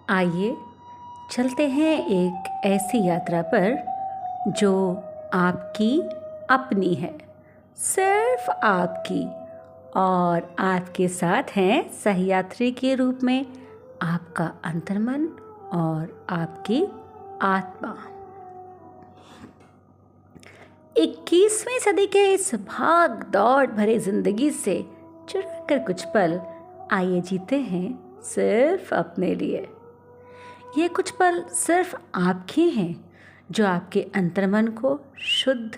आइए चलते हैं एक ऐसी यात्रा पर जो आपकी अपनी है, सिर्फ आपकी। और आपके साथ हैं सहयात्री के रूप में आपका अंतर्मन और आपकी आत्मा। 21वीं सदी के इस भाग दौड़ भरे जिंदगी से चुरा कर कुछ पल आइए जीते हैं सिर्फ अपने लिए। ये कुछ पल सिर्फ आपके हैं जो आपके अंतर्मन को शुद्ध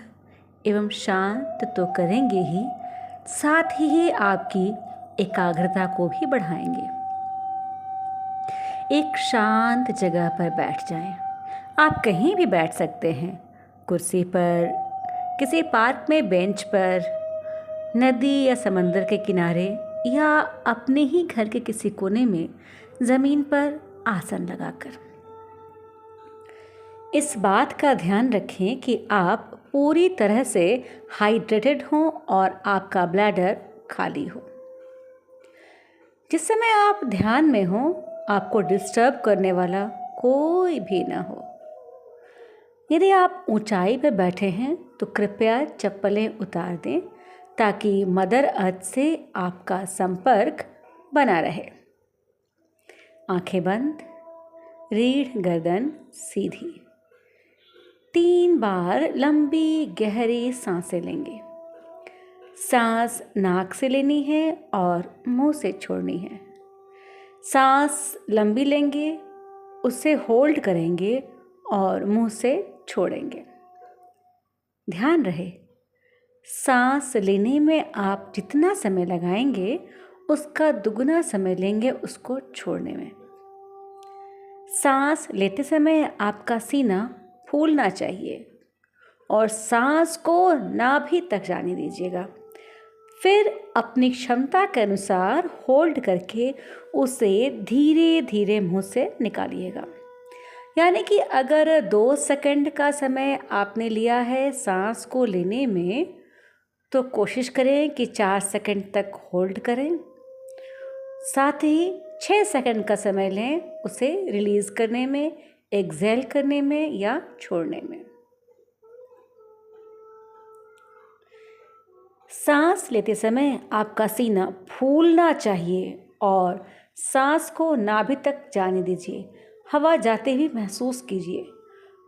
एवं शांत तो करेंगे ही, साथ ही आपकी एकाग्रता को भी बढ़ाएंगे। एक शांत जगह पर बैठ जाएं। आप कहीं भी बैठ सकते हैं, कुर्सी पर, किसी पार्क में बेंच पर, नदी या समंदर के किनारे, या अपने ही घर के किसी कोने में ज़मीन पर आसन लगाकर। इस बात का ध्यान रखें कि आप पूरी तरह से हाइड्रेटेड हों और आपका ब्लैडर खाली हो। जिस समय आप ध्यान में हों, आपको डिस्टर्ब करने वाला कोई भी ना हो। यदि आप ऊंचाई पर बैठे हैं तो कृपया चप्पलें उतार दें ताकि मदर अर्थ से आपका संपर्क बना रहे। आंखें बंद, रीढ़ गर्दन सीधी। 3 बार लंबी गहरी सांसें लेंगे। सांस नाक से लेनी है और मुंह से छोड़नी है। सांस लंबी लेंगे, उसे होल्ड करेंगे और मुंह से छोड़ेंगे। ध्यान रहे, सांस लेने में आप जितना समय लगाएंगे उसका दुगना समय लेंगे उसको छोड़ने में। सांस लेते समय आपका सीना फूलना चाहिए और सांस को नाभि तक जाने दीजिएगा। फिर अपनी क्षमता के अनुसार होल्ड करके उसे धीरे धीरे मुंह से निकालिएगा। यानी कि अगर 2 सेकंड का समय आपने लिया है सांस को लेने में, तो कोशिश करें कि 4 सेकंड तक होल्ड करें। साथ ही 6 सेकंड का समय लें उसे रिलीज़ करने में, एक्सहेल करने में या छोड़ने में। सांस लेते समय आपका सीना फूलना चाहिए और सांस को नाभि तक जाने दीजिए। हवा जाते ही महसूस कीजिए।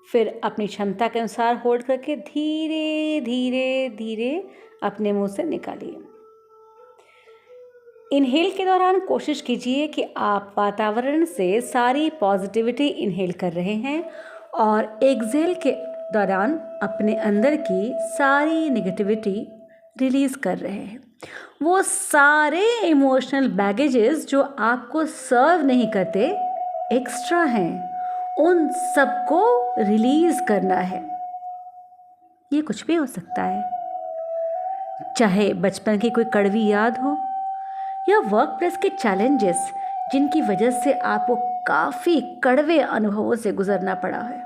फिर अपनी क्षमता के अनुसार होल्ड करके धीरे धीरे धीरे अपने मुंह से निकालिए। इनहेल के दौरान कोशिश कीजिए कि आप वातावरण से सारी पॉजिटिविटी इनहेल कर रहे हैं और एक्सहेल के दौरान अपने अंदर की सारी नेगेटिविटी रिलीज़ कर रहे हैं। वो सारे इमोशनल बैगेजेस जो आपको सर्व नहीं करते, एक्स्ट्रा हैं, उन सबको रिलीज़ करना है। ये कुछ भी हो सकता है, चाहे बचपन की कोई कड़वी याद हो या वर्क प्लेस के चैलेंजेस जिनकी वजह से आपको काफ़ी कड़वे अनुभवों से गुजरना पड़ा है।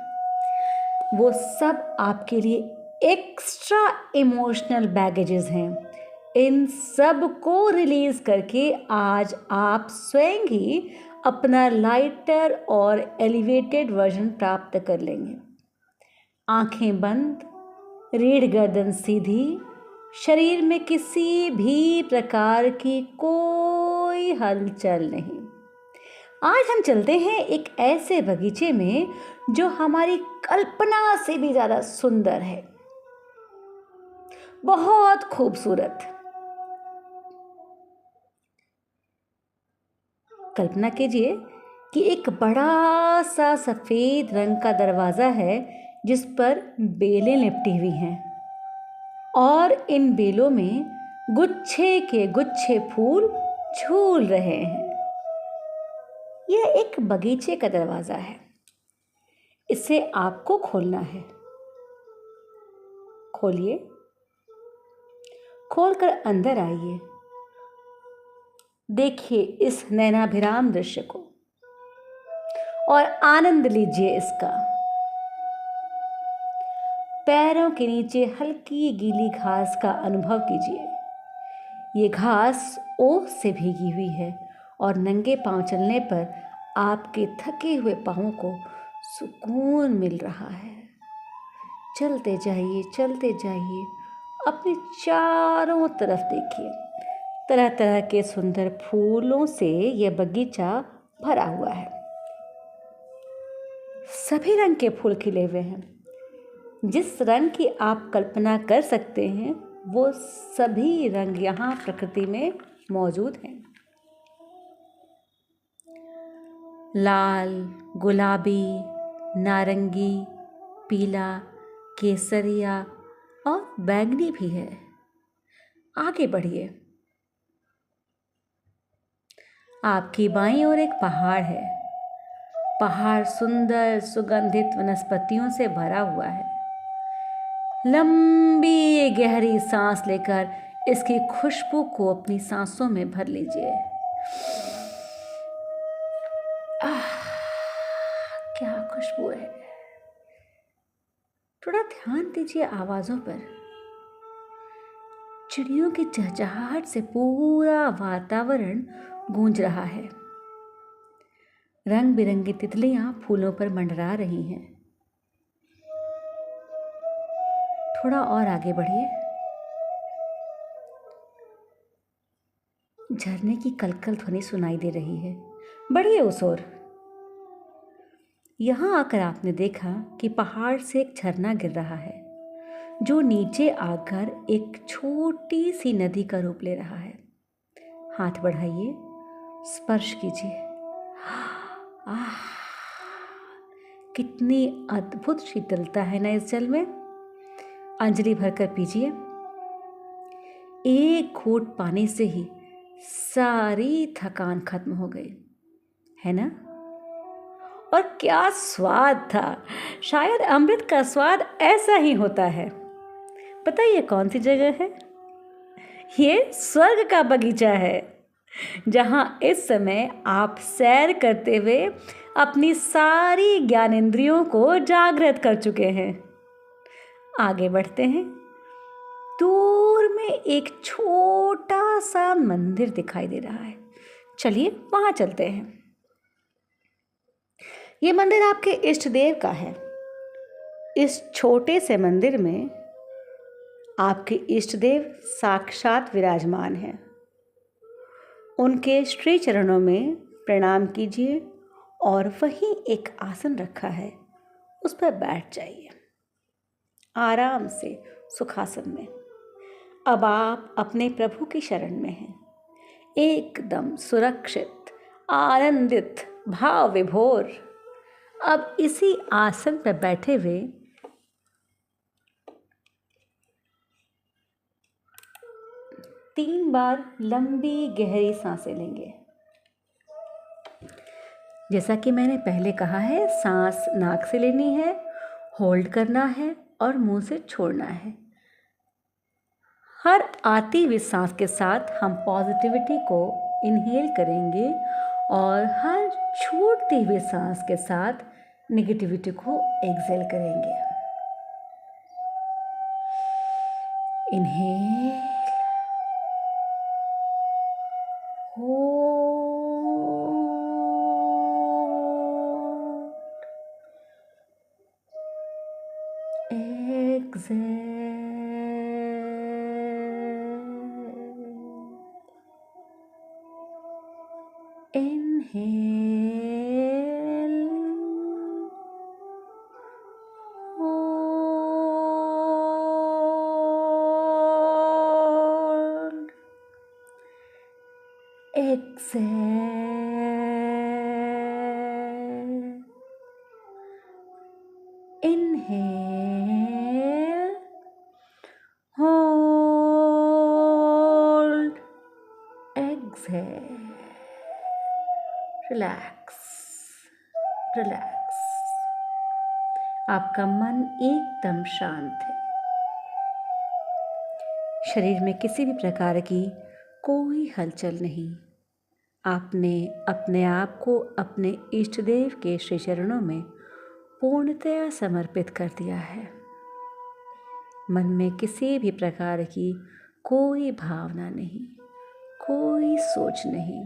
वो सब आपके लिए एक्स्ट्रा इमोशनल बैगेजेस हैं। इन सब को रिलीज़ करके आज आप स्वयं ही अपना लाइटर और एलिवेटेड वर्जन प्राप्त कर लेंगे। आंखें बंद, रीढ़ गर्दन सीधी, शरीर में किसी भी प्रकार की कोई हलचल नहीं। आज हम चलते हैं एक ऐसे बगीचे में जो हमारी कल्पना से भी ज़्यादा सुंदर है, बहुत खूबसूरत। कल्पना कीजिए कि एक बड़ा सा सफ़ेद रंग का दरवाज़ा है जिस पर बेलें लिपटी हुई हैं और इन बेलों में गुच्छे के गुच्छे फूल झूल रहे हैं। यह एक बगीचे का दरवाज़ा है। इसे आपको खोलना है। खोलिए, खोलकर अंदर आइए। देखिए इस नैनाभिराम दृश्य को और आनंद लीजिए इसका। पैरों के नीचे हल्की गीली घास का अनुभव कीजिए। ये घास ओस से भीगी हुई है और नंगे पांव चलने पर आपके थके हुए पाँवों को सुकून मिल रहा है। चलते जाइए, अपने चारों तरफ देखिए। तरह तरह के सुंदर फूलों से यह बगीचा भरा हुआ है। सभी रंग के फूल खिले हुए हैं। जिस रंग की आप कल्पना कर सकते हैं वो सभी रंग यहाँ प्रकृति में मौजूद हैं। लाल, गुलाबी, नारंगी, पीला, केसरिया और बैंगनी भी है। आगे बढ़िए। आपकी बाईं ओर एक पहाड़ है। पहाड़ सुंदर सुगंधित वनस्पतियों से भरा हुआ है। लंबी गहरी सांस लेकर इसकी खुशबू को अपनी सांसों में भर लीजिए। क्या खुशबू है। थोड़ा ध्यान दीजिए आवाजों पर। चिड़ियों की चहचहाहट से पूरा वातावरण गूंज रहा है। रंग बिरंगी तितलियां फूलों पर मंडरा रही हैं। थोड़ा और आगे बढ़िए। झरने की कलकल ध्वनि सुनाई दे रही है। बढ़िए उस ओर। यहां आकर आपने देखा कि पहाड़ से एक झरना गिर रहा है जो नीचे आकर एक छोटी सी नदी का रूप ले रहा है। हाथ बढ़ाइए, स्पर्श कीजिए। कितनी अद्भुत शीतलता है ना इस जल में। अंजलि भरकर पीजिए। एक घूंट पानी से ही सारी थकान खत्म हो गई, है ना। और क्या स्वाद था। शायद अमृत का स्वाद ऐसा ही होता है। बताइए कौन सी जगह है। ये स्वर्ग का बगीचा है जहां इस समय आप सैर करते हुए अपनी सारी ज्ञानेंद्रियों को जागृत कर चुके हैं। आगे बढ़ते हैं। दूर में एक छोटा सा मंदिर दिखाई दे रहा है। चलिए वहां चलते हैं। ये मंदिर आपके इष्ट देव का है। इस छोटे से मंदिर में आपके इष्ट देव साक्षात विराजमान हैं। उनके श्री चरणों में प्रणाम कीजिए और वहीं एक आसन रखा है, उस पर बैठ जाइए आराम से सुखासन में। अब आप अपने प्रभु की शरण में हैं, एकदम सुरक्षित, आनंदित, भाव विभोर। अब इसी आसन पर बैठे हुए तीन बार लंबी गहरी सांसें लेंगे। जैसा कि मैंने पहले कहा है, सांस नाक से लेनी है, होल्ड करना है और मुंह से छोड़ना है। हर आती हुई सांस के साथ हम पॉजिटिविटी को इनहेल करेंगे और हर छूटती हुई सांस के साथ नेगेटिविटी को एक्सहेल करेंगे। Inhale, inhale, hold, exhale, inhale, hold, exhale. Relax. आपका मन एकदम शांत है। शरीर में किसी भी प्रकार की कोई हलचल नहीं। आपने अपने आप को अपने इष्ट देव के श्री चरणों में पूर्णतया समर्पित कर दिया है। मन में किसी भी प्रकार की कोई भावना नहीं, कोई सोच नहीं।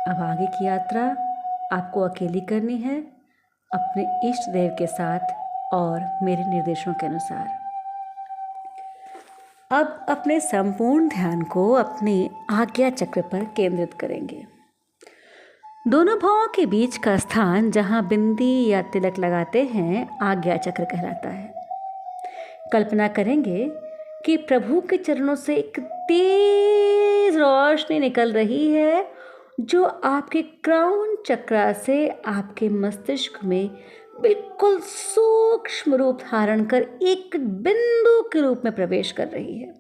अब आगे की यात्रा आपको अकेली करनी है, अपने इष्ट देव के साथ और मेरे निर्देशों के अनुसार। अब अपने संपूर्ण ध्यान को अपने आज्ञा चक्र पर केंद्रित करेंगे। दोनों भावों के बीच का स्थान जहाँ बिंदी या तिलक लगाते हैं आज्ञा चक्र कहलाता है। कल्पना करेंगे कि प्रभु के चरणों से एक तेज रोशनी निकल रही है जो आपके क्राउन चक्र से आपके मस्तिष्क में बिल्कुल सूक्ष्म रूप धारण कर एक बिंदु के रूप में प्रवेश कर रही है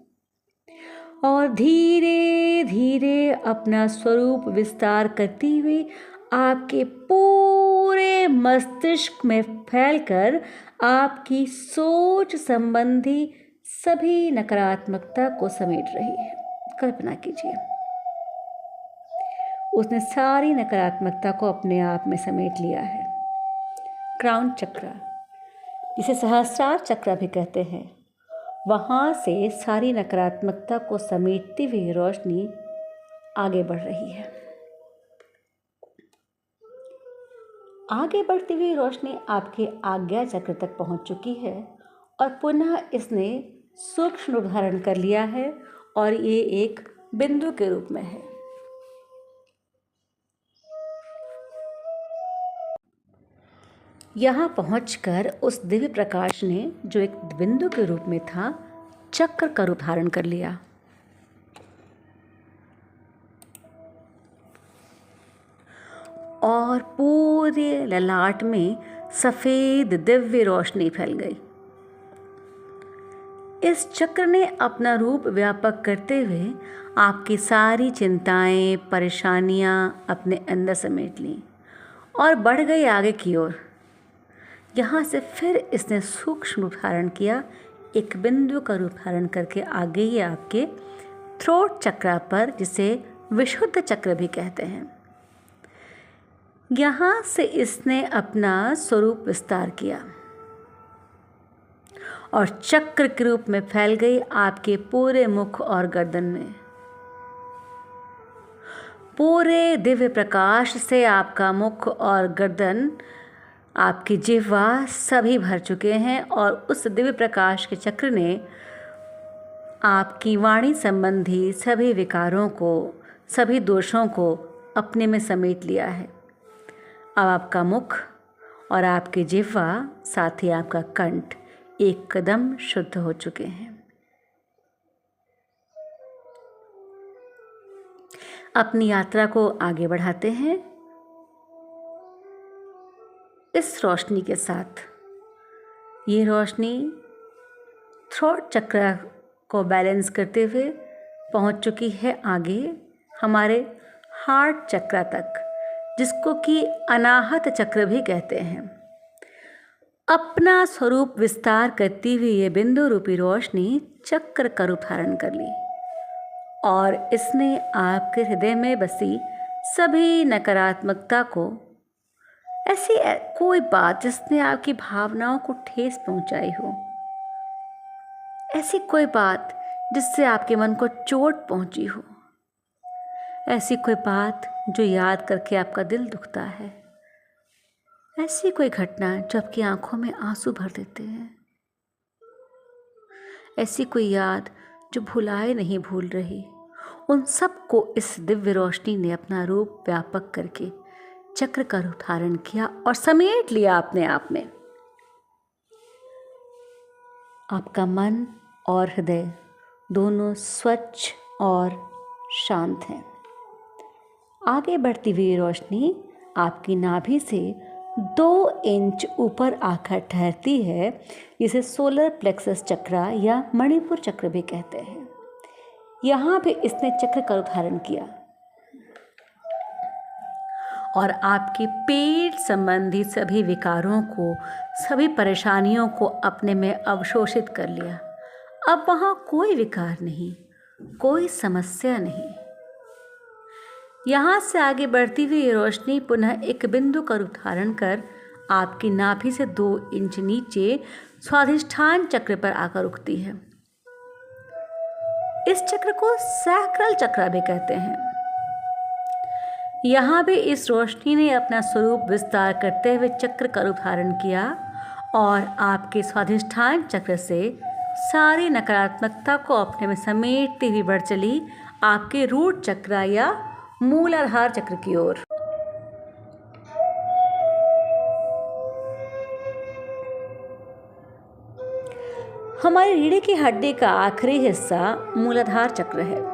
और धीरे धीरे अपना स्वरूप विस्तार करती हुई आपके पूरे मस्तिष्क में फैलकर आपकी सोच संबंधी सभी नकारात्मकता को समेट रही है। कल्पना कीजिए, उसने सारी नकारात्मकता को अपने आप में समेट लिया है। क्राउन चक्र, जिसे सहस्रार चक्र भी कहते हैं, वहाँ से सारी नकारात्मकता को समेटती हुई रोशनी आगे बढ़ रही है। आगे बढ़ती हुई रोशनी आपके आज्ञा चक्र तक पहुँच चुकी है और पुनः इसने सूक्ष्म रूप धारण कर लिया है और ये एक बिंदु के रूप में है। यहाँ पहुंचकर उस दिव्य प्रकाश ने, जो एक बिंदु के रूप में था, चक्र का रूप धारण कर लिया। और पूरे ललाट में सफ़ेद दिव्य रोशनी फैल गई। इस चक्र ने अपना रूप व्यापक करते हुए आपकी सारी चिंताएं, परेशानियां अपने अंदर समेट लीं और बढ़ गई आगे की ओर। यहाँ से फिर इसने सूक्ष्म रूप धारण किया, एक बिंदु का रूप धारण करके आ गई है आपके थ्रोट चक्र पर, जिसे विशुद्ध चक्र भी कहते हैं। यहाँ से इसने अपना स्वरूप विस्तार किया और चक्र के रूप में फैल गई आपके पूरे मुख और गर्दन में। पूरे दिव्य प्रकाश से आपका मुख और गर्दन, आपकी जिह्वा सभी भर चुके हैं और उस दिव्य प्रकाश के चक्र ने आपकी वाणी संबंधी सभी विकारों को, सभी दोषों को अपने में समेट लिया है। अब आपका मुख और आपकी जिह्वा, साथ ही आपका कंठ एक कदम शुद्ध हो चुके हैं। अपनी यात्रा को आगे बढ़ाते हैं इस रोशनी के साथ। ये रोशनी थ्रोट चक्र को बैलेंस करते हुए पहुंच चुकी है आगे हमारे हार्ट चक्र तक, जिसको कि अनाहत चक्र भी कहते हैं। अपना स्वरूप विस्तार करती हुई ये बिंदु रूपी रोशनी चक्र का रूप धारण कर ली और इसने आपके हृदय में बसी सभी नकारात्मकता को, ऐसी कोई बात जिसने आपकी भावनाओं को ठेस पहुंचाई हो, ऐसी कोई बात जिससे आपके मन को चोट पहुंची हो, ऐसी कोई बात जो याद करके आपका दिल दुखता है, ऐसी कोई घटना जो आपकी आंखों में आंसू भर देते हैं, ऐसी कोई याद जो भुलाए नहीं भूल रही, उन सब को इस दिव्य रोशनी ने अपना रूप व्यापक करके चक्र का रूप धारण किया और समेट लिया अपने आप में। आपका मन और हृदय दोनों स्वच्छ और शांत हैं। आगे बढ़ती हुई रोशनी आपकी नाभि से 2 इंच ऊपर आकर ठहरती है, जिसे सोलर प्लेक्सस चक्र या मणिपुर चक्र भी कहते हैं। यहाँ भी इसने चक्र का रूप धारण किया और आपके पेट संबंधी सभी विकारों को, सभी परेशानियों को अपने में अवशोषित कर लिया। अब वहाँ कोई विकार नहीं, कोई समस्या नहीं। यहाँ से आगे बढ़ती हुई रोशनी पुनः एक बिंदु का रूप धारण कर आपकी नाभि से 2 इंच नीचे स्वाधिष्ठान चक्र पर आकर रुकती है। इस चक्र को सैक्रल चक्र भी कहते हैं। यहाँ भी इस रोशनी ने अपना स्वरूप विस्तार करते हुए चक्र का रूप धारण किया और आपके स्वाधिष्ठान चक्र से सारी नकारात्मकता को अपने में समेटती हुई बढ़ चली आपके रूट चक्र या मूलाधार चक्र की ओर। हमारी रीढ़ की हड्डी का आखिरी हिस्सा मूलाधार चक्र है।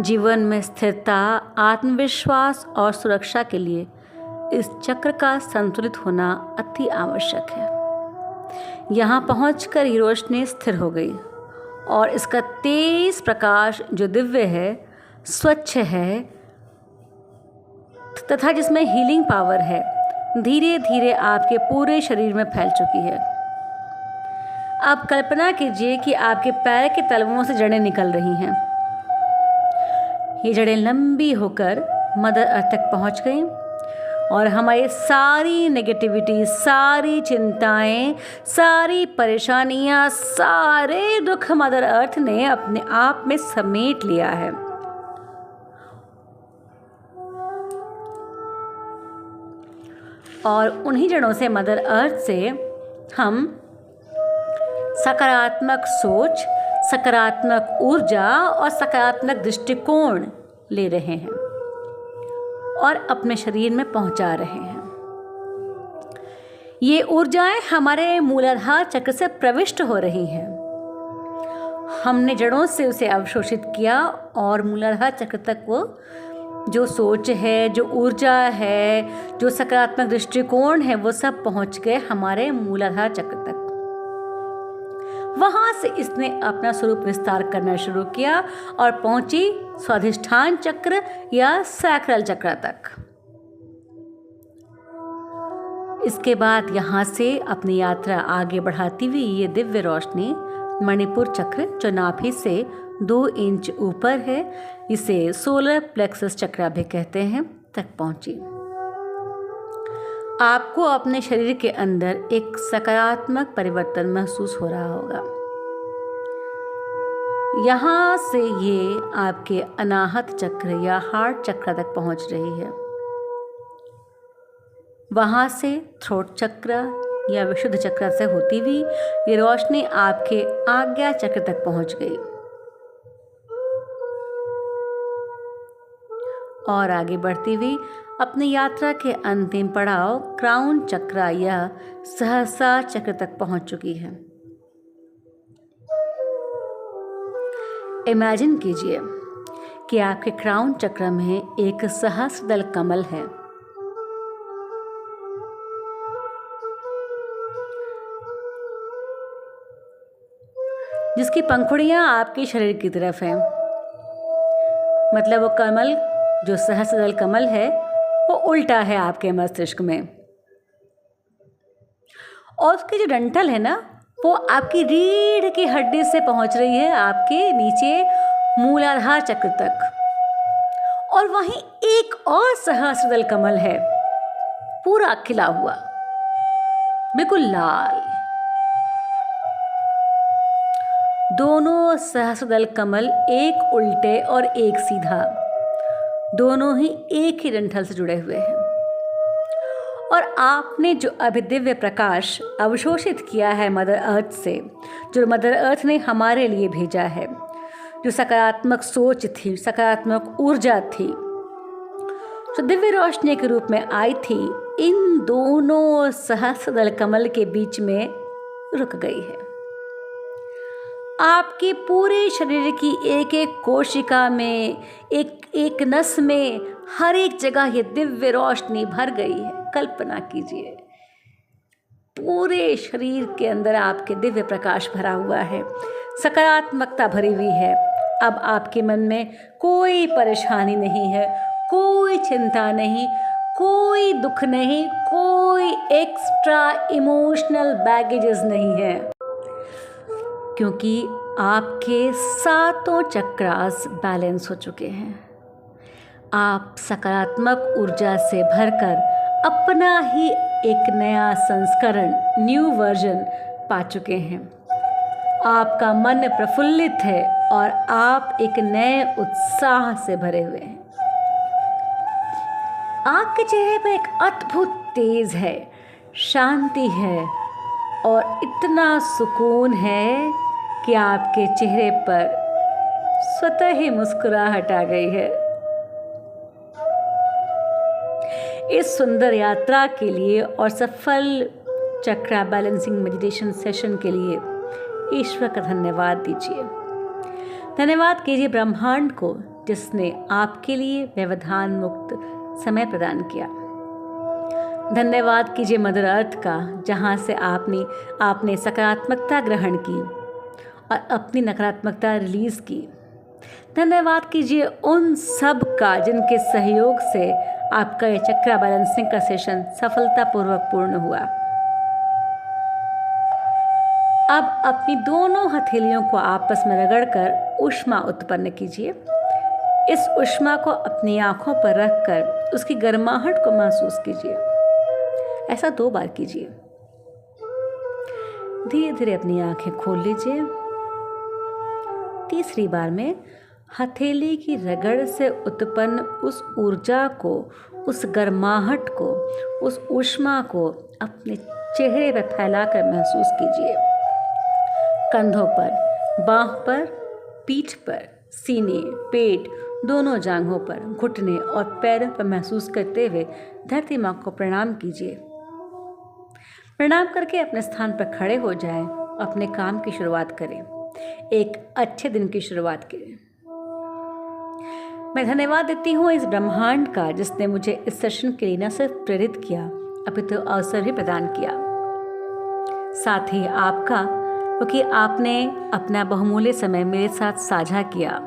जीवन में स्थिरता, आत्मविश्वास और सुरक्षा के लिए इस चक्र का संतुलित होना अति आवश्यक है। यहाँ पहुंचकर ये रोशनी स्थिर हो गई और इसका तेज प्रकाश जो दिव्य है, स्वच्छ है तथा जिसमें हीलिंग पावर है, धीरे धीरे आपके पूरे शरीर में फैल चुकी है। अब कल्पना कीजिए कि आपके पैर के तलवों से जड़ें निकल रही हैं। ये जड़ें लंबी होकर मदर अर्थ तक पहुंच गई और हमारी सारी नेगेटिविटी, सारी चिंताएं, सारी परेशानियां, सारे दुख मदर अर्थ ने अपने आप में समेट लिया है। और उन्हीं जड़ों से, मदर अर्थ से हम सकारात्मक सोच, सकारात्मक ऊर्जा और सकारात्मक दृष्टिकोण ले रहे हैं और अपने शरीर में पहुंचा रहे हैं। ये ऊर्जाएं हमारे मूलाधार चक्र से प्रविष्ट हो रही हैं। हमने जड़ों से उसे अवशोषित किया और मूलाधार चक्र तक वो जो सोच है, जो ऊर्जा है, जो सकारात्मक दृष्टिकोण है, वो सब पहुंच गए हमारे मूलाधार चक्र तक। वहां से इसने अपना स्वरूप विस्तार करना शुरू किया और पहुंची स्वाधिष्ठान चक्र या सैक्रल चक्र तक। इसके बाद यहाँ से अपनी यात्रा आगे बढ़ाती हुई ये दिव्य रोशनी मणिपुर चक्र, जो नाभि से 2 इंच ऊपर है, इसे सोलर प्लेक्सस चक्र भी कहते हैं, तक पहुंची। आपको अपने शरीर के अंदर एक सकारात्मक परिवर्तन महसूस हो रहा होगा। यहाँ से ये आपके अनाहत चक्र या हार्ट चक्र तक पहुँच रही है। वहाँ से थ्रोट चक्र या विशुद्ध चक्र से होती हुई ये रोशनी आपके आज्ञा चक्र तक पहुँच गई और आगे बढ़ती हुई अपनी यात्रा के अंतिम पड़ाव क्राउन चक्र या सहस्रार चक्र तक पहुंच चुकी है। इमेजिन कीजिए कि आपके क्राउन चक्र में एक सहस्रदल कमल है। जिसकी पंखुड़ियां आपके शरीर की तरफ हैं। मतलब वो कमल, जो सहस्रदल कमल है, वो उल्टा है आपके मस्तिष्क में और उसकी जो डंठल है ना, वो आपकी रीढ़ की हड्डी से पहुंच रही है आपके नीचे मूलाधार चक्र तक। और वहीं एक और सहस्रदल कमल है, पूरा खिला हुआ, बिल्कुल लाल। दोनों सहस्रदल कमल, एक उल्टे और एक सीधा, दोनों ही एक ही डंठल से जुड़े हुए हैं। और आपने जो अभी दिव्य प्रकाश अवशोषित किया है मदर अर्थ से, जो मदर अर्थ ने हमारे लिए भेजा है, जो सकारात्मक सोच थी, सकारात्मक ऊर्जा थी, जो दिव्य रोशनी के रूप में आई थी, इन दोनों सहस्रदल कमल के बीच में रुक गई है। आपके पूरे शरीर की एक एक कोशिका में, एक एक नस में, हर एक जगह ये दिव्य रोशनी भर गई है। कल्पना कीजिए, पूरे शरीर के अंदर आपके दिव्य प्रकाश भरा हुआ है, सकारात्मकता भरी हुई है। अब आपके मन में कोई परेशानी नहीं है, कोई चिंता नहीं, कोई दुख नहीं, कोई एक्स्ट्रा इमोशनल बैगेजेस नहीं है, क्योंकि आपके 7 चक्रास बैलेंस हो चुके हैं। आप सकारात्मक ऊर्जा से भरकर अपना ही एक नया संस्करण, न्यू वर्जन पा चुके हैं। आपका मन प्रफुल्लित है और आप एक नए उत्साह से भरे हुए हैं। आपके चेहरे पर एक अद्भुत तेज है, शांति है और इतना सुकून है कि आपके चेहरे पर स्वतः ही मुस्कुराहट आ गई है। इस सुंदर यात्रा के लिए और सफल चक्रा बैलेंसिंग मेडिटेशन सेशन के लिए ईश्वर का धन्यवाद दीजिए। धन्यवाद कीजिए ब्रह्मांड को जिसने आपके लिए व्यवधान मुक्त समय प्रदान किया। धन्यवाद कीजिए मदर अर्थ का जहाँ से आपने सकारात्मकता ग्रहण की और अपनी नकारात्मकता रिलीज़ की। धन्यवाद कीजिए उन सब का जिनके सहयोग से आपका ये चक्रा बैलेंसिंग का सेशन सफलतापूर्वक पूर्ण हुआ। अब अपनी दोनों हथेलियों को आपस में रगड़कर ऊष्मा उत्पन्न कीजिए। इस ऊष्मा को अपनी आंखों पर रखकर उसकी गर्माहट को महसूस कीजिए। ऐसा 2 बार कीजिए। धीरे धीरे अपनी आंखें खोल लीजिए। तीसरी बार में हथेली की रगड़ से उत्पन्न उस ऊर्जा को, उस गर्माहट को, उस ऊष्मा को अपने चेहरे पर फैलाकर महसूस कीजिए। कंधों पर, बाह पर, पीठ पर, सीने, पेट, दोनों जांघों पर, घुटने और पैरों पर महसूस करते हुए धरती माँ को प्रणाम कीजिए। प्रणाम करके अपने स्थान पर खड़े हो जाएं, अपने काम की शुरुआत करें, एक अच्छे दिन की शुरुआत करें। मैं धन्यवाद देती हूँ इस ब्रह्मांड का जिसने मुझे इस सेशन के लिए न सिर्फ प्रेरित किया अपितु अवसर भी प्रदान किया। साथ ही आपका, क्योंकि आपने अपना बहुमूल्य समय मेरे साथ साझा किया।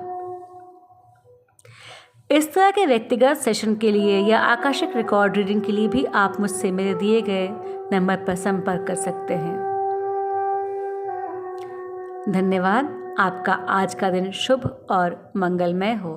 इस तरह के व्यक्तिगत सेशन के लिए या आकस्मिक रिकॉर्ड रीडिंग के लिए भी आप मुझसे मेरे दिए गए नंबर पर संपर्क कर सकते हैं। धन्यवाद। आपका आज का दिन शुभ और मंगलमय हो।